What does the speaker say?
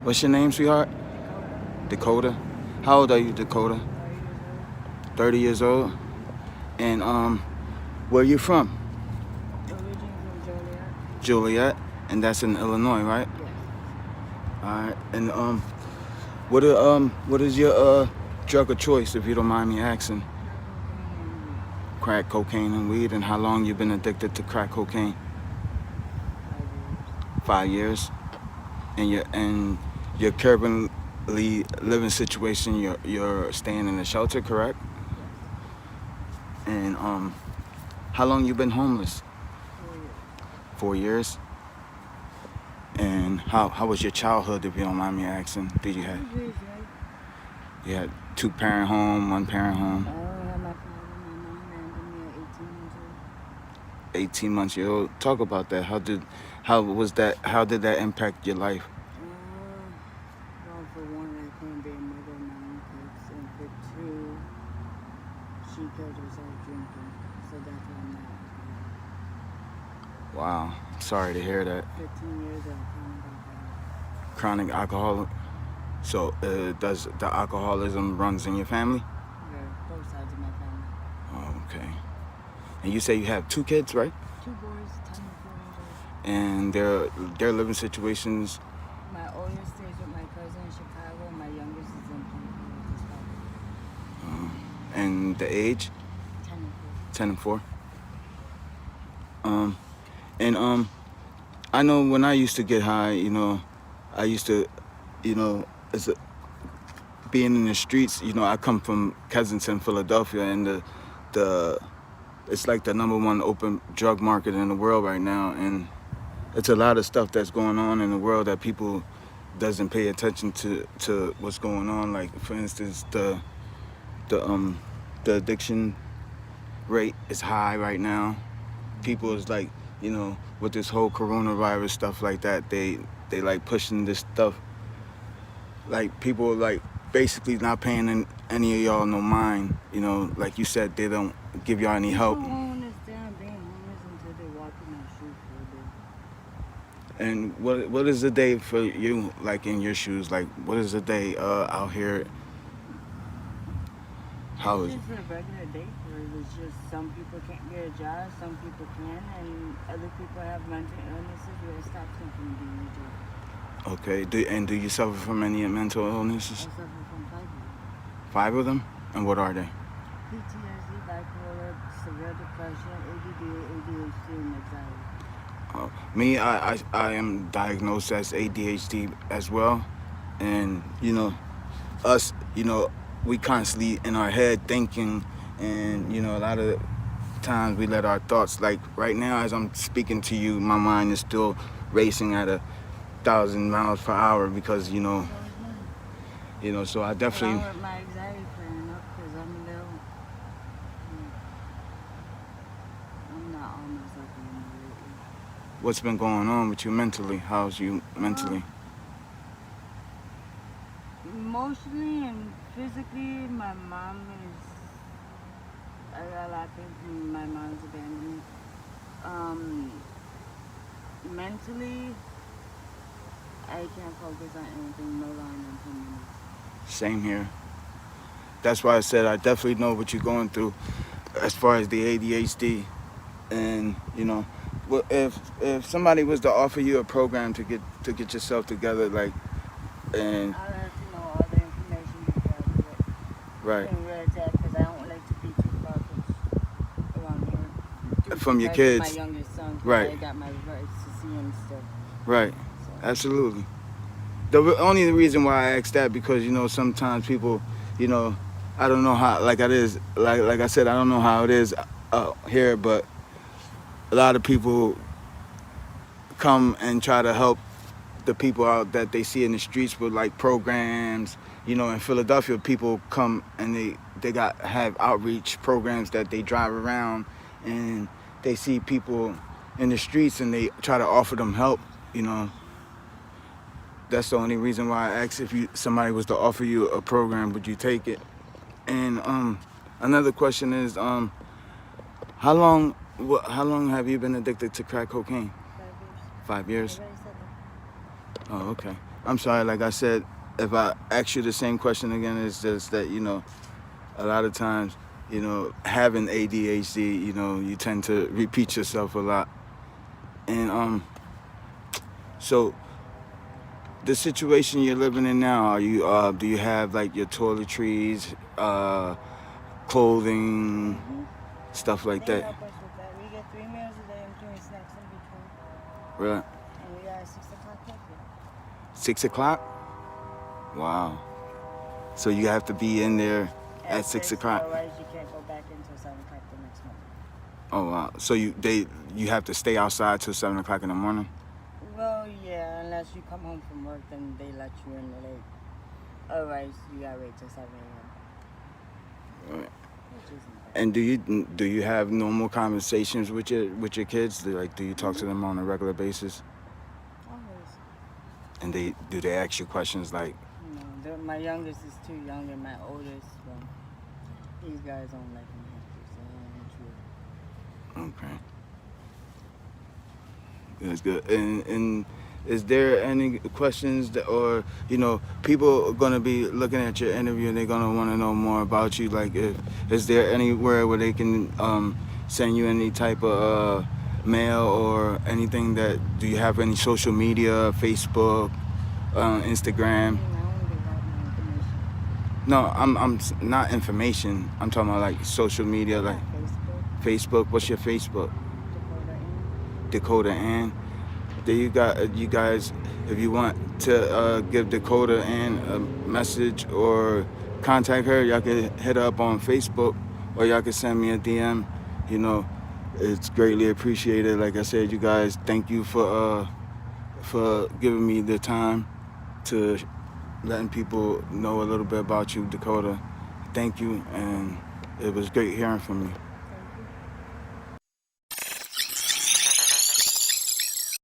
What's your name, sweetheart? Dakota. How old are you, Dakota? 30 years old. And where are you from? Originally from Joliet. Joliet. And that's in Illinois, right? Yes. All right. And what is your drug of choice, if you don't mind me asking? Crack cocaine and weed. Crack cocaine and weed. And how long you been addicted to crack cocaine? 5 years. 5 years. And your currently living situation, you're staying in a shelter, correct? Yes. And how long you been homeless? 4 years. 4 years. And how was your childhood, if you don't mind me asking? Did you It have was raised right. you had 2-parent home, 1-parent I home? only had my father and my mom abandoned me at 18 months old. 18 months old. Talk about that. How did that impact your life? Well, for one, I couldn't be a mother of my own kids, and for two, she killed herself drinking. So that's why I'm not alcoholic. Wow. Sorry to hear that. 15 years of Chronic alcohol. So does the alcoholism runs in your family? Yeah, both sides of my family. Oh, okay. And you say you have 2 kids, right? 2 boys, 10 and 4 years old. And their living situations. My oldest stays with my cousin in Chicago. My youngest is in Plainfield with his father. And the age? 10 and 4. 10 and 4. And I know when I used to get high, I used to, as a, being in the streets, I come from Kensington, Philadelphia, and the it's like the #1 open drug market in the world right now, and it's a lot of stuff that's going on in the world that people doesn't pay attention to what's going on. Like, for instance, the addiction rate is high right now. People is like, with this whole coronavirus stuff like that, they like pushing this stuff. Like, people like basically not paying any of y'all no mind. Like you said, they don't give y'all any help. People won't understand being homeless until they walk in their shoes for a day. And what is the day for you, like in your shoes? Like, what is the day out here? How is It's just a regular day where it's just some people can't get a job, some people can, and other people have mental illnesses where it stops them from getting a job. okay? Do you suffer from any mental I illnesses? suffer from 5 years. 5 of them? And what are they? PTSD, bipolar, severe depression, ADD, ADHD, and anxiety. Me, I am diagnosed as ADHD as well, and us, we constantly in our head thinking, and a lot of times we let our thoughts, like right now as I'm speaking to you, my mind is still racing at 1,000 miles per hour because So is mine. So I definitely. Along with my anxiety flaring up because I'm a little, I'm not all myself anymore lately. What's been going on with you mentally? How's you mentally? Emotionally and physically, my mom is. I got a lot of things from my mom's abandonment. Mentally, I can't focus on anything no longer than 10 minutes. Same here. That's why I said I definitely know what you're going through as far as the ADHD. And well, if somebody was to offer you a program to get yourself together, like, and I'll let you know all the information before I do it. right And where it's at, because I don't like to be too focused around here. from your Especially kids, my youngest son, 'cause right. I got my rights to see him still. Right, So. absolutely. The only reason why I asked that because sometimes people, I don't know how, like it is, like I said, I don't know how it is here, but a lot of people come and try to help the people out that they see in the streets with like programs. In Philadelphia, people come and they have outreach programs that they drive around and they see people in the streets and they try to offer them help. That's the only reason why I asked if somebody was to offer you a program, would you take it? And another question is, how long have you been addicted to crack cocaine? 5 years. 5 years. I already said that. Oh, okay. I'm sorry, like I said, if I ask you the same question again, it's just that, a lot of times, having ADHD, you tend to repeat yourself a lot. And so the situation you're living in now, do you have like your toiletries, clothing, Mm-hmm. stuff like They that? help us with that. We get 3 meals a day, including snacks in between. Right. And we got a 6 o'clock curfew. 6 o'clock? Wow. So you have to be in there at 6 o'clock. Otherwise, you can't go back until 7 o'clock the next morning. Oh wow. So you have to stay outside till 7 o'clock in the morning? Well, yeah, unless you come home from work, then they let you in late. Otherwise, you gotta wait till 7 a.m. Right. Which isn't bad. And do you have normal conversations with your kids? Do you talk to them on a regular basis? Always. And do they ask you questions like, No, my youngest is too young, and my oldest, well, these guys don't like me. So okay, that's good. And is there any questions or people are gonna be looking at your interview and they're gonna want to know more about you? Like, is there anywhere where they can send you any type of mail or anything? Do you have any social media, Facebook, Instagram? I don't give out my information. No, I'm not information. I'm talking about like social media, like Facebook, Facebook. What's your Facebook? Dakota, Dakota Ann. There you guys, if you want to give Dakota Ann a message or contact her, y'all can hit her up on Facebook or y'all can send me a DM. It's greatly appreciated. Like I said, you guys, thank you for giving me the time to letting people know a little bit about you, Dakota. Thank you, and it was great hearing from you.